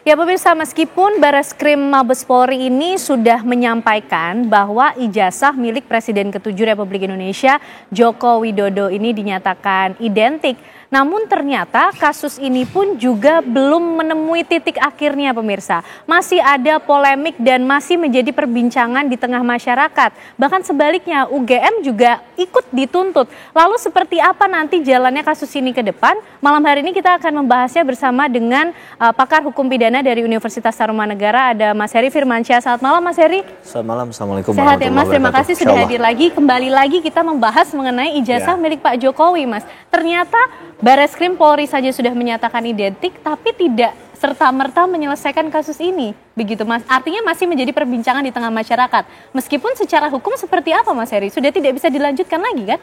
Ya pemirsa, meskipun Bareskrim Mabes Polri ini sudah menyampaikan bahwa ijazah milik Presiden ke-7 Republik Indonesia Joko Widodo ini dinyatakan identik, namun ternyata kasus ini pun juga belum menemui titik akhirnya pemirsa. Masih ada polemik dan masih menjadi perbincangan di tengah masyarakat. Bahkan sebaliknya UGM juga ikut dituntut. Lalu seperti apa nanti jalannya kasus ini ke depan? Malam hari ini kita akan membahasnya bersama dengan pakar hukum pidana dari Universitas Tarumanegara, ada Mas Heri Firmansyah. Selamat malam Mas Heri. Selamat malam, Assalamualaikum Sehat ya Mas, terima kasih sudah hadir lagi. Kembali lagi kita membahas mengenai ijazah milik Pak Jokowi Mas. Ternyata Bareskrim Polri saja sudah menyatakan identik, tapi tidak serta-merta menyelesaikan kasus ini. Begitu Mas, artinya masih menjadi perbincangan di tengah masyarakat. Meskipun secara hukum seperti apa Mas Heri? Sudah tidak bisa dilanjutkan lagi kan?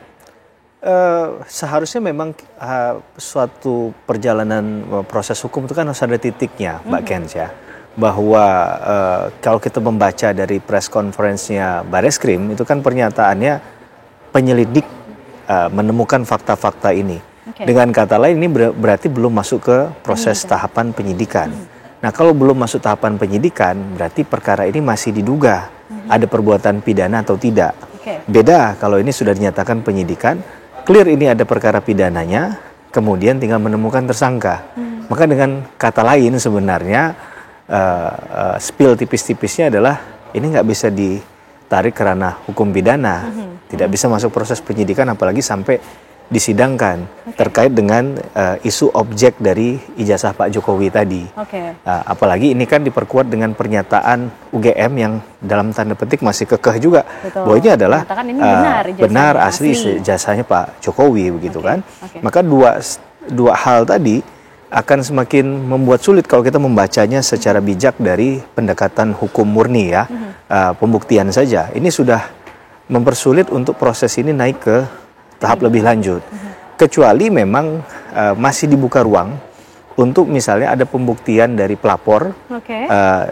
Seharusnya memang suatu perjalanan proses hukum itu kan harus ada titiknya, Mbak Kens ya. Bahwa kalau kita membaca dari press conference-nya Bareskrim, itu kan pernyataannya penyelidik menemukan fakta-fakta ini. Dengan kata lain ini berarti belum masuk ke proses tahapan penyidikan. Nah kalau belum masuk tahapan penyidikan, berarti perkara ini masih diduga ada perbuatan pidana atau tidak. Beda kalau ini sudah dinyatakan penyidikan, clear ini ada perkara pidananya, kemudian tinggal menemukan tersangka. Maka dengan kata lain sebenarnya spill tipis-tipisnya adalah ini nggak bisa ditarik karena hukum pidana, tidak bisa masuk proses penyidikan apalagi sampai disidangkan terkait dengan isu objek dari ijazah Pak Jokowi tadi. Apalagi ini kan diperkuat dengan pernyataan UGM yang dalam tanda petik masih kekeh juga. Bahwa ini adalah ini benar asli ijazahnya Pak Jokowi begitu kan. Maka dua hal tadi akan semakin membuat sulit kalau kita membacanya secara bijak dari pendekatan hukum murni ya. Pembuktian saja. Ini sudah mempersulit untuk proses ini naik ke tahap lebih lanjut, kecuali memang masih dibuka ruang untuk misalnya ada pembuktian dari pelapor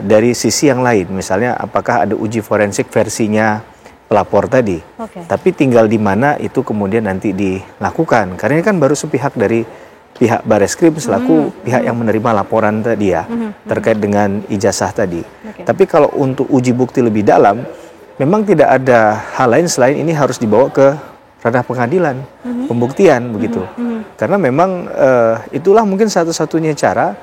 dari sisi yang lain, misalnya apakah ada uji forensik versinya pelapor tadi, tapi tinggal di mana itu kemudian nanti dilakukan, karena ini kan baru sepihak dari pihak Bareskrim selaku pihak yang menerima laporan tadi ya, terkait dengan ijazah tadi. Tapi kalau untuk uji bukti lebih dalam, memang tidak ada hal lain selain ini harus dibawa ke ranah pengadilan, pembuktian begitu. Karena memang itulah mungkin satu-satunya cara.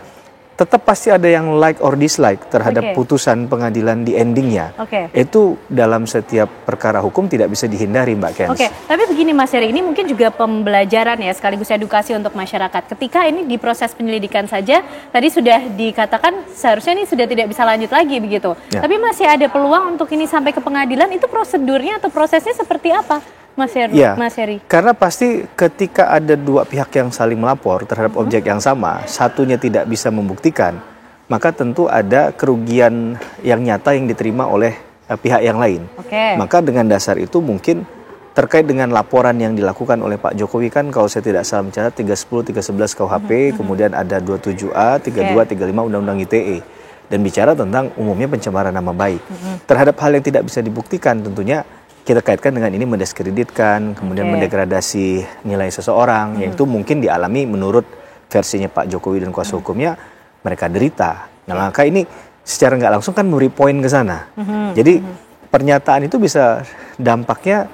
Tetap pasti ada yang like or dislike terhadap putusan pengadilan di endingnya. Itu dalam setiap perkara hukum tidak bisa dihindari, Mbak Kens. Tapi begini Mas Heri, ini mungkin juga pembelajaran ya, sekaligus edukasi untuk masyarakat. Ketika ini di proses penyelidikan saja, tadi sudah dikatakan seharusnya ini sudah tidak bisa lanjut lagi begitu. Tapi masih ada peluang untuk ini sampai ke pengadilan, itu prosedurnya atau prosesnya seperti apa? Mas Heri. Karena pasti ketika ada dua pihak yang saling melapor terhadap objek yang sama, satunya tidak bisa membuktikan, maka tentu ada kerugian yang nyata yang diterima oleh pihak yang lain. Maka dengan dasar itu mungkin terkait dengan laporan yang dilakukan oleh Pak Jokowi kan kalau saya tidak salah mencatat 310, 311 KUHP, kemudian ada 27A, 32, 35 Undang-Undang ITE. Dan bicara tentang umumnya pencemaran nama baik. Terhadap hal yang tidak bisa dibuktikan tentunya kita kaitkan dengan ini mendiskreditkan, kemudian mendegradasi nilai seseorang, yang itu mungkin dialami menurut versinya Pak Jokowi dan kuasa hukumnya, mereka derita. Nah maka ini secara nggak langsung kan memberi poin ke sana. Jadi pernyataan itu bisa dampaknya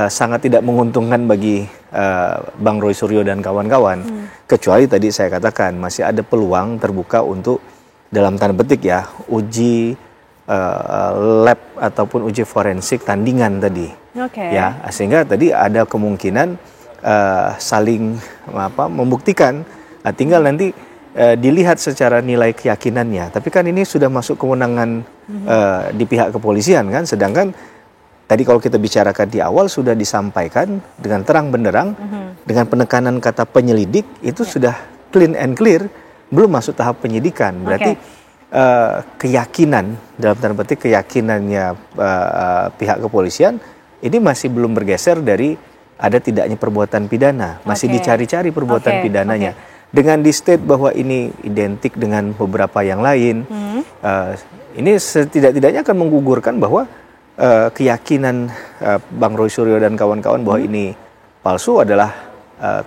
sangat tidak menguntungkan bagi Bang Roy Suryo dan kawan-kawan. Kecuali tadi saya katakan masih ada peluang terbuka untuk dalam tanda petik ya, uji lab ataupun uji forensik tandingan tadi, ya sehingga tadi ada kemungkinan saling membuktikan, tinggal nanti dilihat secara nilai keyakinannya. Tapi kan ini sudah masuk kewenangan di pihak kepolisian kan, sedangkan tadi kalau kita bicarakan di awal sudah disampaikan dengan terang benderang dengan penekanan kata penyelidik itu sudah clean and clear, belum masuk tahap penyidikan, berarti keyakinan dalam tanda petik keyakinannya pihak kepolisian ini masih belum bergeser dari ada tidaknya perbuatan pidana, masih dicari-cari perbuatan pidananya. Dengan di state bahwa ini identik dengan beberapa yang lain, ini setidak-tidaknya akan menggugurkan bahwa keyakinan Bang Roy Suryo dan kawan-kawan bahwa ini palsu adalah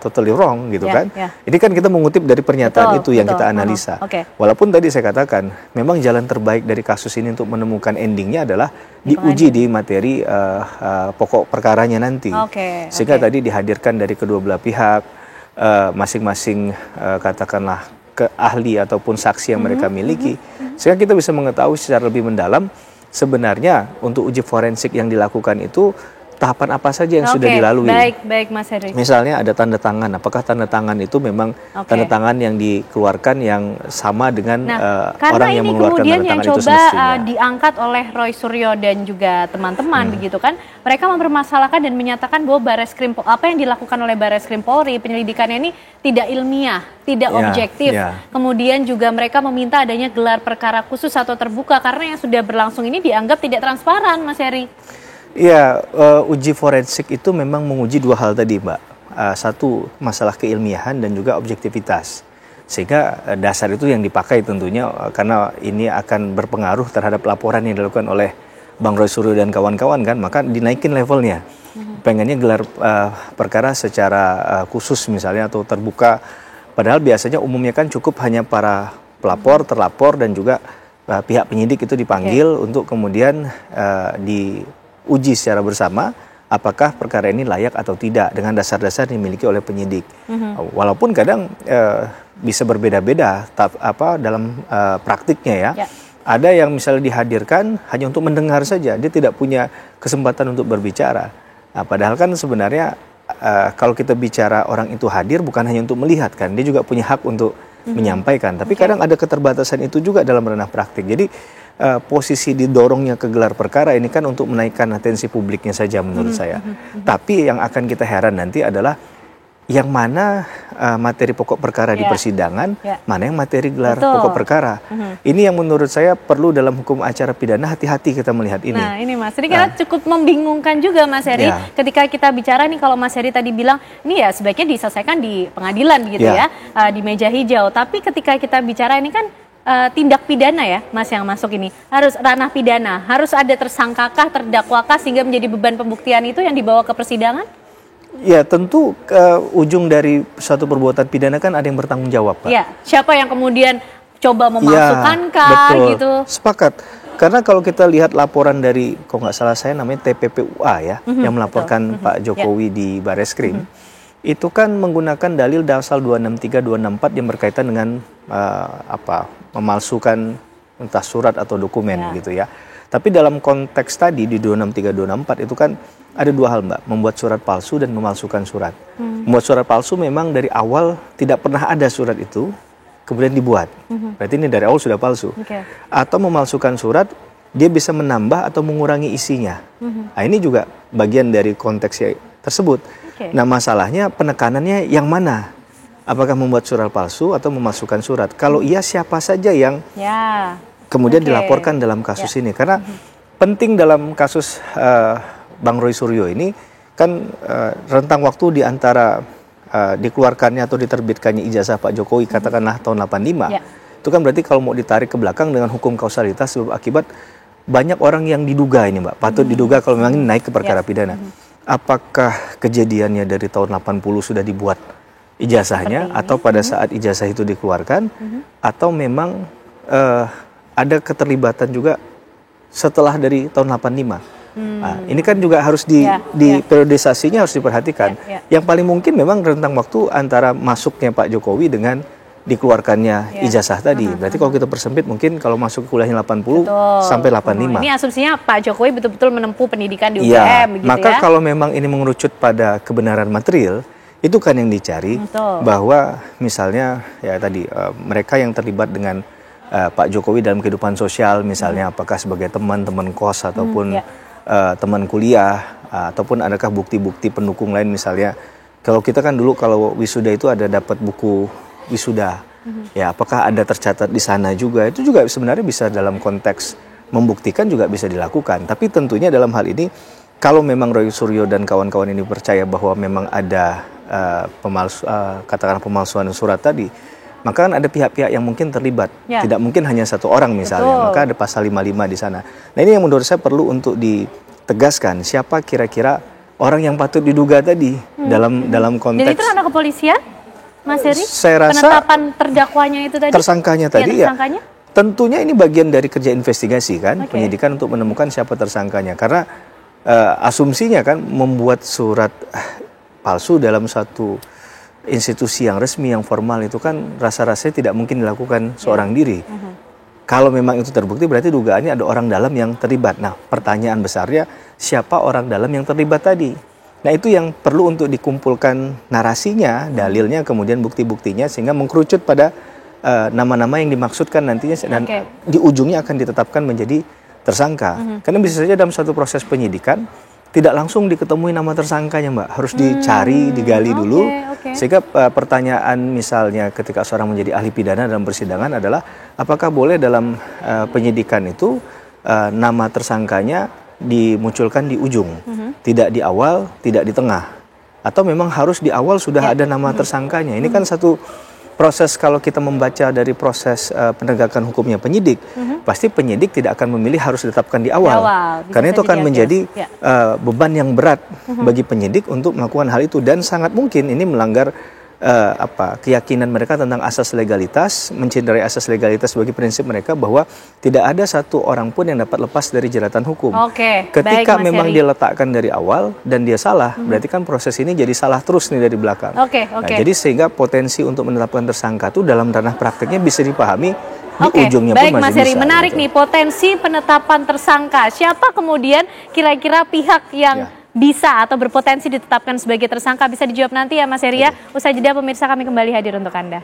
totally wrong gitu kan. Ini kan kita mengutip dari pernyataan itu yang kita analisa. Walaupun tadi saya katakan memang jalan terbaik dari kasus ini untuk menemukan endingnya adalah diuji di materi pokok perkaranya nanti. Sehingga tadi dihadirkan dari kedua belah pihak masing-masing katakanlah ke ahli ataupun saksi yang mereka miliki, sehingga kita bisa mengetahui secara lebih mendalam sebenarnya untuk uji forensik yang dilakukan itu tahapan apa saja yang sudah dilalui. Baik Mas Heri. Misalnya ada tanda tangan, apakah tanda tangan itu memang tanda tangan yang dikeluarkan yang sama dengan orang yang mengeluarkan tanda tangan itu semestinya. Karena ini kemudian yang coba diangkat oleh Roy Suryo dan juga teman-teman begitu kan. Mereka mempermasalahkan dan menyatakan bahwa Bareskrim, apa yang dilakukan oleh Bareskrim Polri, penyelidikannya ini tidak ilmiah, tidak objektif. Kemudian juga mereka meminta adanya gelar perkara khusus atau terbuka karena yang sudah berlangsung ini dianggap tidak transparan, Mas Heri. Ya, uji forensik itu memang menguji dua hal tadi, Mbak. Satu, masalah keilmiahan dan juga objektivitas. Sehingga dasar itu yang dipakai tentunya karena ini akan berpengaruh terhadap laporan yang dilakukan oleh Bang Roy Suryo dan kawan-kawan kan, maka dinaikin levelnya. Pengennya gelar perkara secara khusus misalnya atau terbuka. Padahal biasanya umumnya kan cukup hanya para pelapor, terlapor dan juga pihak penyidik itu dipanggil untuk kemudian diuji secara bersama apakah perkara ini layak atau tidak dengan dasar-dasar yang dimiliki oleh penyidik. Walaupun kadang bisa berbeda-beda dalam praktiknya ya. Ada yang misalnya dihadirkan hanya untuk mendengar saja, dia tidak punya kesempatan untuk berbicara. Padahal kan sebenarnya kalau kita bicara orang itu hadir bukan hanya untuk melihat kan, dia juga punya hak untuk menyampaikan. Tapi kadang ada keterbatasan itu juga dalam ranah praktik. Jadi posisi didorongnya ke gelar perkara ini kan untuk menaikkan atensi publiknya saja menurut saya. Tapi yang akan kita heran nanti adalah yang mana materi pokok perkara di persidangan, mana yang materi gelar pokok perkara. Ini yang menurut saya perlu dalam hukum acara pidana hati-hati kita melihat ini. Nah ini Mas, ini karena cukup membingungkan juga Mas Heri. Ketika kita bicara nih, kalau Mas Heri tadi bilang, ini ya sebaiknya diselesaikan di pengadilan begitu ya, di meja hijau. Tapi ketika kita bicara ini kan tindak pidana ya Mas yang masuk ini, harus ranah pidana, harus ada tersangkakah, terdakwakah sehingga menjadi beban pembuktian itu yang dibawa ke persidangan? Ya tentu ujung dari suatu perbuatan pidana kan ada yang bertanggung jawab, Pak. Ya, siapa yang kemudian coba memasukkankah betul. gitu? Sepakat. Karena kalau kita lihat laporan dari, kalau nggak salah saya namanya TPPUA ya, yang melaporkan Pak Jokowi di Bareskrim, itu kan menggunakan dalil pasal 263, 264 yang berkaitan dengan memalsukan entah surat atau dokumen gitu ya. Tapi dalam konteks tadi di 263, 264 itu kan ada dua hal Mbak, membuat surat palsu dan memalsukan surat. Membuat surat palsu memang dari awal tidak pernah ada surat itu, kemudian dibuat. Berarti ini dari awal sudah palsu. Atau memalsukan surat, dia bisa menambah atau mengurangi isinya. Nah ini juga bagian dari konteks tersebut. Nah masalahnya penekanannya yang mana? Apakah membuat surat palsu atau memasukkan surat? Kalau iya siapa saja yang kemudian dilaporkan dalam kasus ini? Karena penting dalam kasus Bang Roy Suryo ini kan rentang waktu di antara dikeluarkannya atau diterbitkannya ijazah Pak Jokowi katakanlah tahun 85. Itu kan berarti kalau mau ditarik ke belakang dengan hukum kausalitas sebab akibat banyak orang yang diduga ini Mbak, patut diduga kalau memang ini naik ke perkara pidana. Apakah kejadiannya dari tahun 80 sudah dibuat ijazahnya atau pada saat ijazah itu dikeluarkan atau memang ada keterlibatan juga setelah dari tahun 85. Nah, ini kan juga harus di periodisasinya harus diperhatikan. Yang paling mungkin memang rentang waktu antara masuknya Pak Jokowi dengan dikeluarkannya ijazah tadi. Berarti kalau kita persempit mungkin kalau masuk kuliahnya 80 sampai 85. Ini asumsinya Pak Jokowi betul-betul menempuh pendidikan di UGM begitu maka kalau memang ini mengerucut pada kebenaran material, itu kan yang dicari bahwa misalnya ya tadi mereka yang terlibat dengan Pak Jokowi dalam kehidupan sosial misalnya apakah sebagai teman-teman kos ataupun teman kuliah ataupun adakah bukti-bukti pendukung lain misalnya. Kalau kita kan dulu kalau wisuda itu ada dapat buku wisuda. Ya, apakah ada tercatat di sana juga? Itu juga sebenarnya bisa dalam konteks membuktikan juga bisa dilakukan. Tapi tentunya dalam hal ini kalau memang Roy Suryo dan kawan-kawan ini percaya bahwa memang ada katakanlah pemalsuan surat tadi, maka kan ada pihak-pihak yang mungkin terlibat. Tidak mungkin hanya satu orang misalnya, maka ada pasal 55 di sana. Nah ini yang menurut saya perlu untuk ditegaskan, siapa kira-kira orang yang patut diduga tadi dalam konteks. Jadi itu ranah kepolisian, Mas Heri? Saya rasa penetapan terdakwanya itu tadi. Tersangkanya tadi ya. Tersangkanya? Tentunya ini bagian dari kerja investigasi kan, penyidikan untuk menemukan siapa tersangkanya. Karena asumsinya kan membuat surat palsu dalam satu institusi yang resmi, yang formal itu kan rasa-rasanya tidak mungkin dilakukan seorang diri. Kalau memang itu terbukti berarti dugaannya ada orang dalam yang terlibat. Nah, pertanyaan besarnya siapa orang dalam yang terlibat tadi? Nah, itu yang perlu untuk dikumpulkan narasinya, dalilnya, kemudian bukti-buktinya sehingga mengkerucut pada nama-nama yang dimaksudkan nantinya dan di ujungnya akan ditetapkan menjadi tersangka. Karena bisa saja dalam satu proses penyidikan tidak langsung diketemui nama tersangkanya, Mbak. Harus dicari, digali dulu. Sehingga pertanyaan misalnya ketika seorang menjadi ahli pidana dalam persidangan adalah apakah boleh dalam penyidikan itu nama tersangkanya dimunculkan di ujung, tidak di awal, tidak di tengah, atau memang harus di awal sudah ada nama tersangkanya. Ini kan satu proses. Kalau kita membaca dari proses penegakan hukumnya penyidik, pasti penyidik tidak akan memilih harus ditetapkan di awal, karena itu akan menjadi beban yang berat bagi penyidik untuk melakukan hal itu, dan sangat mungkin ini melanggar keyakinan mereka tentang asas legalitas, mencederai asas legalitas bagi prinsip mereka bahwa tidak ada satu orang pun yang dapat lepas dari jeratan hukum. Ketika memang dia letakkan dari awal dan dia salah, berarti kan proses ini jadi salah terus nih dari belakang. Nah, jadi sehingga potensi untuk menetapkan tersangka itu dalam ranah prakteknya bisa dipahami di ujungnya pun masih Mas Heri, bisa. menarik nih potensi penetapan tersangka. Siapa kemudian kira-kira pihak yang bisa atau berpotensi ditetapkan sebagai tersangka? Bisa dijawab nanti ya Mas Heri ya. Usai jeda pemirsa, kami kembali hadir untuk Anda.